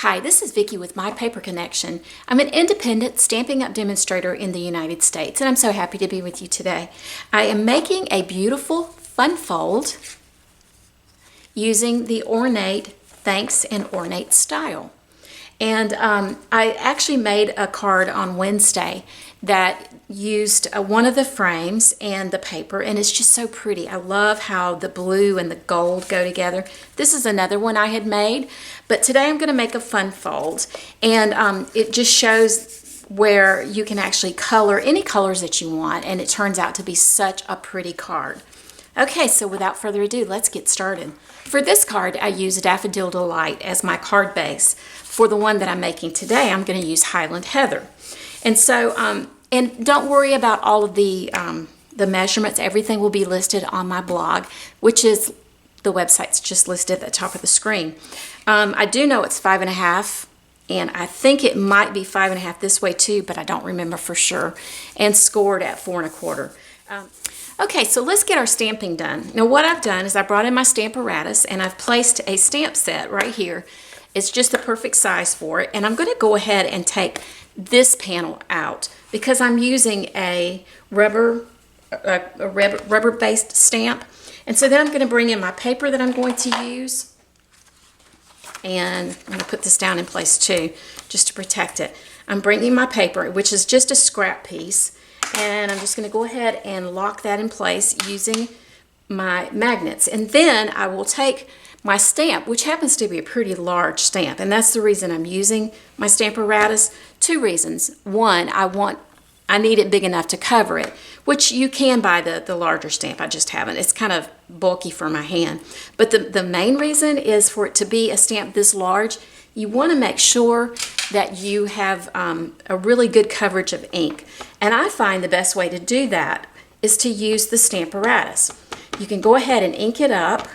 Hi, this is Vicki with My Paper Connection. I'm an independent Stampin' Up! Demonstrator in the United States, and I'm so happy to be with you today. I am making a beautiful fun fold using the Ornate Thanks and Ornate style. And I actually made a card on Wednesday that used one of the frames and the paper, and it's just so pretty. I love how the blue and the gold go together. This is another one I had made, but today I'm going to make a fun fold, and it just shows where you can actually color any colors that you want, and it turns out to be such a pretty card. Okay, so without further ado, let's get started. For this card, I use Daffodil Delight as my card base. For the one that I'm making today, I'm going to use Highland Heather. And so, and don't worry about all of the measurements. Everything will be listed on my blog, which is, the website's just listed at the top of the screen. I do know it's 5.5, and I think it might be 5.5 this way too, but I don't remember for sure, and scored at 4.25. Okay, so let's get our stamping done. Now what I've done is I brought in my Stamparatus and I've placed a stamp set right here. It's just the perfect size for it, and I'm going to go ahead and take this panel out because I'm using a rubber-based stamp. And so then I'm going to bring in my paper that I'm going to use, and I'm going to put this down in place too just to protect it. I'm bringing my paper, which is just a scrap piece, and I'm just going to go ahead and lock that in place using my magnets. And then I will take my stamp, which happens to be a pretty large stamp, and that's the reason I'm using my Stamparatus. Two reasons. One, I need it big enough to cover it, which you can buy the larger stamp. I just haven't. It's kind of bulky for my hand. But the main reason is for it to be a stamp this large, you want to make sure that you have a really good coverage of ink. And I find the best way to do that is to use the Stamparatus. You can go ahead and ink it up,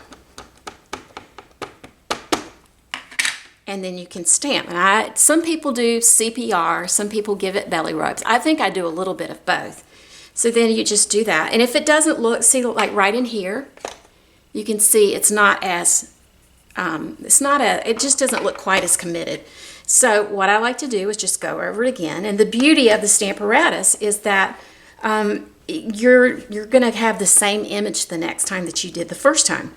and then you can stamp. And some people do CPR, some people give it belly rubs. I think I do a little bit of both. So then you just do that. And if it doesn't look, see, like right in here, you can see it's not as, it just doesn't look quite as committed. So what I like to do is just go over it again. And the beauty of the Stamparatus is that you're gonna have the same image the next time that you did the first time.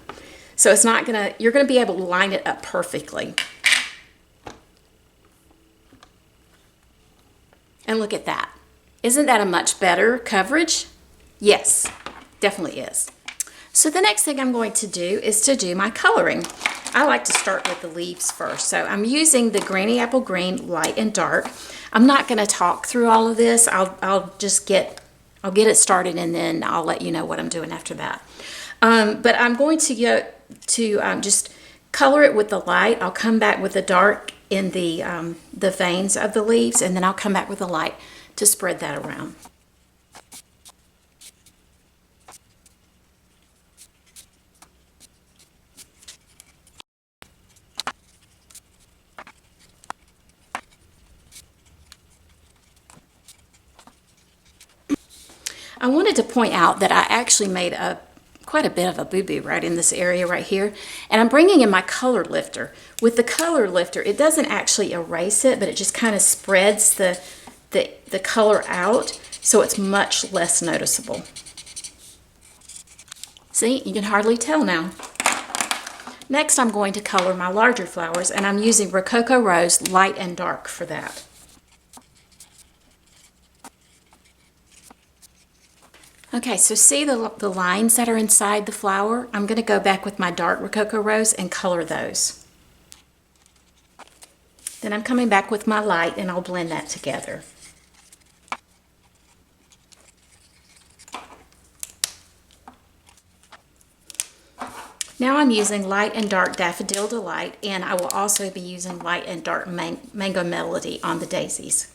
So it's not gonna, you're gonna be able to line it up perfectly. And look at that. Isn't that a much better coverage? Yes, definitely is. So the next thing I'm going to do is to do my coloring. I like to start with the leaves first. So I'm using the Granny Apple Green Light and Dark. I'm not going to talk through all of this. I'll get it started, and then I'll let you know what I'm doing after that. But I'm going to go to just color it with the light. I'll come back with the dark in the veins of the leaves, and then I'll come back with the light to spread that around. I wanted to point out that I actually made quite a bit of a boo-boo right in this area right here, and I'm bringing in my color lifter. With the color lifter, it doesn't actually erase it, but it just kind of spreads the color out, so it's much less noticeable. See, you can hardly tell now. Next, I'm going to color my larger flowers, and I'm using Rococo Rose Light and Dark for that. Okay, so see the lines that are inside the flower? I'm going to go back with my dark Rococo Rose and color those. Then I'm coming back with my light, and I'll blend that together. Now I'm using Light and Dark Daffodil Delight, and I will also be using Light and Dark Mango Melody on the daisies.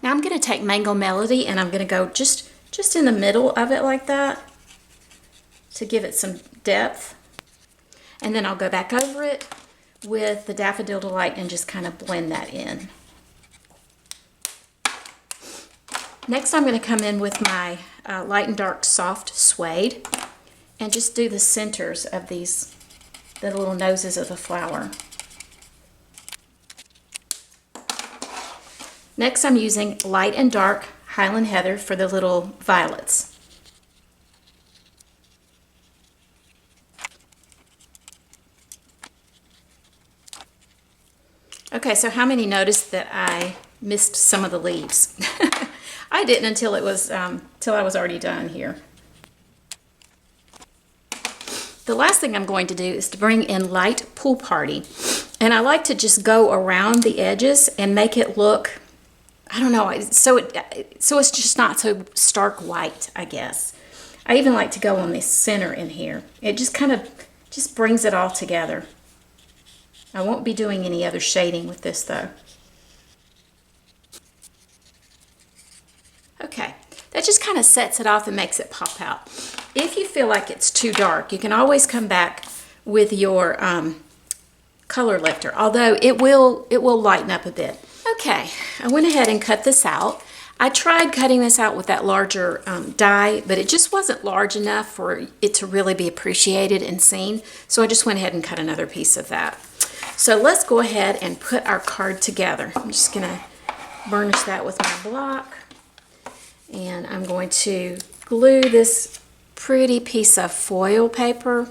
Now I'm going to take Mango Melody, and I'm going to go just in the middle of it like that to give it some depth. And then I'll go back over it with the Daffodil Delight and just kind of blend that in. Next, I'm going to come in with my Light and Dark Soft Suede, and just do the centers of these, the little noses of the flower. Next, I'm using light and dark Highland Heather for the little violets. Okay, so how many noticed that I missed some of the leaves? I didn't until it was till I was already done here. The last thing I'm going to do is to bring in Light Pool Party. And I like to just go around the edges and make it look, I don't know, so it's just not so stark white, I guess. I even like to go on the center in here. It just kind of just brings it all together. I won't be doing any other shading with this though. Okay, that just kind of sets it off and makes it pop out. If you feel like it's too dark, you can always come back with your color lifter, although it will lighten up a bit. Okay, I went ahead and cut this out. I tried cutting this out with that larger die, but it just wasn't large enough for it to really be appreciated and seen, so I just went ahead and cut another piece of that. So let's go ahead and put our card together. I'm just going to burnish that with my block, and I'm going to glue this pretty piece of foil paper,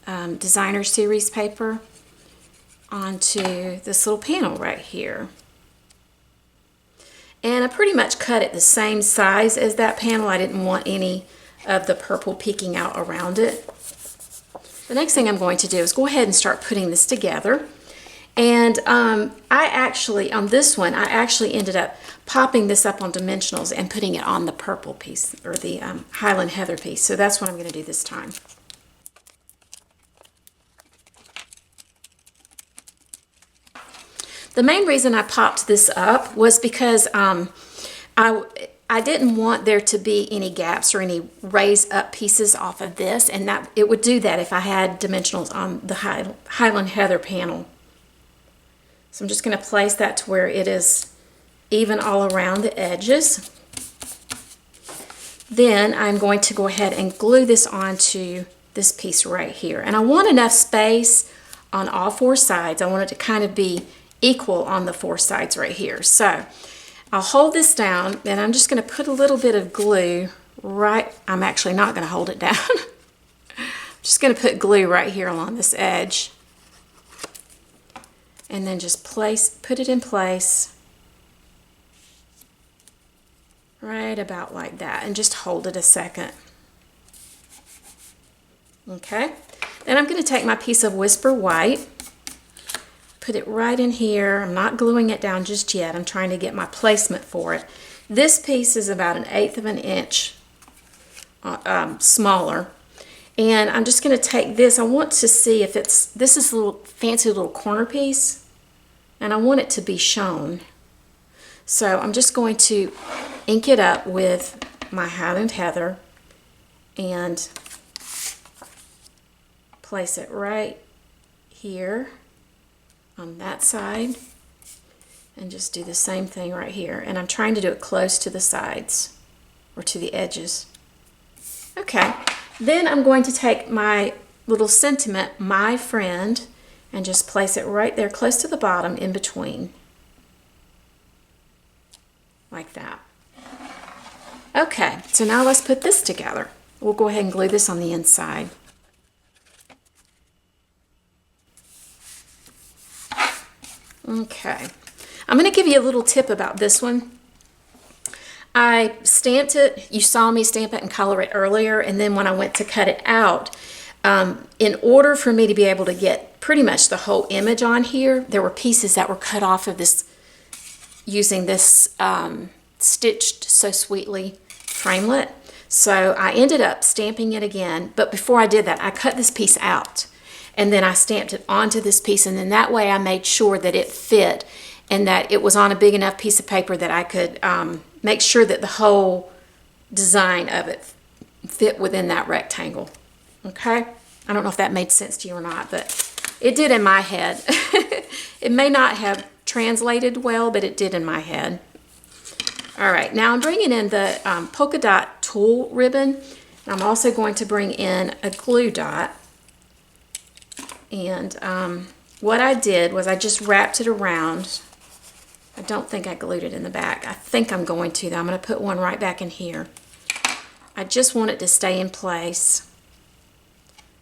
designer series paper, onto this little panel right here. And I pretty much cut it the same size as that panel. I didn't want any of the purple peeking out around it. The next thing I'm going to do is go ahead and start putting this together. And I actually, on this one, I actually ended up popping this up on dimensionals and putting it on the purple piece, or the Highland Heather piece. So that's what I'm going to do this time. The main reason I popped this up was because I didn't want there to be any gaps or any raised up pieces off of this, and that it would do that if I had dimensionals on the Highland Heather panel. So I'm just going to place that to where it is even all around the edges. Then I'm going to go ahead and glue this onto this piece right here. And I want enough space on all four sides. I want it to kind of be equal on the four sides right here. So I'll hold this down, and I'm just going to put a little bit of glue right, I'm actually not going to hold it down. I'm just going to put glue right here along this edge, and then just put it in place right about like that, and just hold it a second. Okay, then I'm going to take my piece of Whisper White, put it right in here. I'm not gluing it down just yet. I'm trying to get my placement for it. This piece is about 1/8 of an inch smaller. And I'm just going to take this. I want to see if this is a little fancy little corner piece, and I want it to be shown. So I'm just going to ink it up with my Highland Heather and place it right here on that side, and just do the same thing right here. And I'm trying to do it close to the sides or to the edges. Okay, then I'm going to take my little sentiment, my friend, and just place it right there close to the bottom in between, like that. Okay, so now let's put this together. We'll go ahead and glue this on the inside. Okay, I'm going to give you a little tip about this one. I stamped it, you saw me stamp it and color it earlier, and then when I went to cut it out, in order for me to be able to get pretty much the whole image on here, there were pieces that were cut off of this using this Stitched So Sweetly framelit. So I ended up stamping it again, but before I did that, I cut this piece out. And then I stamped it onto this piece, and then that way I made sure that it fit and that it was on a big enough piece of paper that I could make sure that the whole design of it fit within that rectangle. Okay? I don't know if that made sense to you or not, but it did in my head. It may not have translated well, but it did in my head. All right, now I'm bringing in the polka dot tulle ribbon. I'm also going to bring in a glue dot. And what I did was I just wrapped it around. I don't think I glued it in the back. I think I'm going to, though. I'm going to put one right back in here. I just want it to stay in place.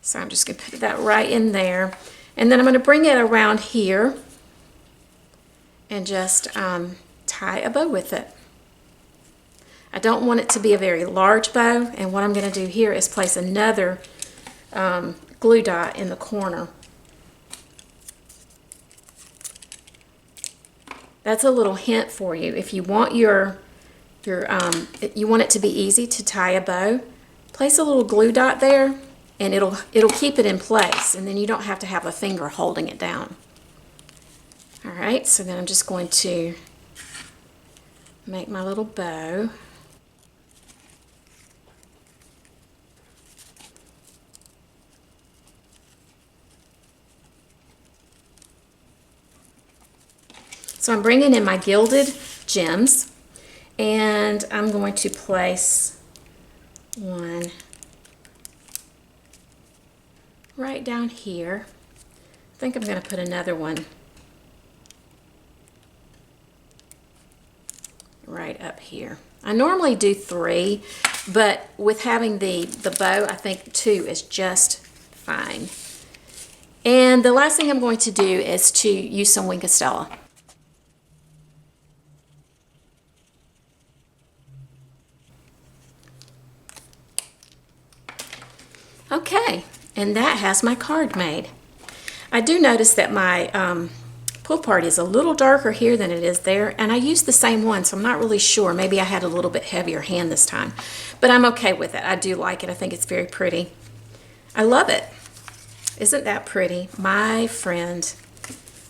So I'm just going to put that right in there. And then I'm going to bring it around here and just tie a bow with it. I don't want it to be a very large bow, and what I'm going to do here is place another glue dot in the corner. That's a little hint for you. If you want you want it to be easy to tie a bow, place a little glue dot there, and it'll keep it in place, and then you don't have to have a finger holding it down. All right, so then I'm just going to make my little bow. So I'm bringing in my gilded gems, and I'm going to place one right down here. I think I'm going to put another one right up here. I normally do 3, but with having the bow, I think 2 is just fine. And the last thing I'm going to do is to use some Wink of Stella. Okay, and that has my card made. I do notice that my pull part is a little darker here than it is there, and I used the same one, so I'm not really sure. Maybe I had a little bit heavier hand this time, but I'm okay with it. I do like it. I think it's very pretty. I love it. Isn't that pretty, my friend?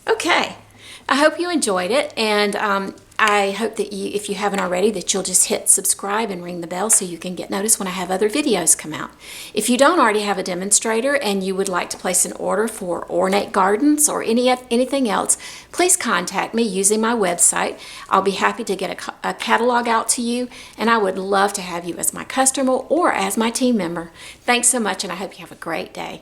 Okay, I hope you enjoyed it, and I hope that if you haven't already, that you'll just hit subscribe and ring the bell so you can get notice when I have other videos come out. If you don't already have a demonstrator and you would like to place an order for Ornate Gardens or anything else, please contact me using my website. I'll be happy to get a catalog out to you, and I would love to have you as my customer or as my team member. Thanks so much, and I hope you have a great day.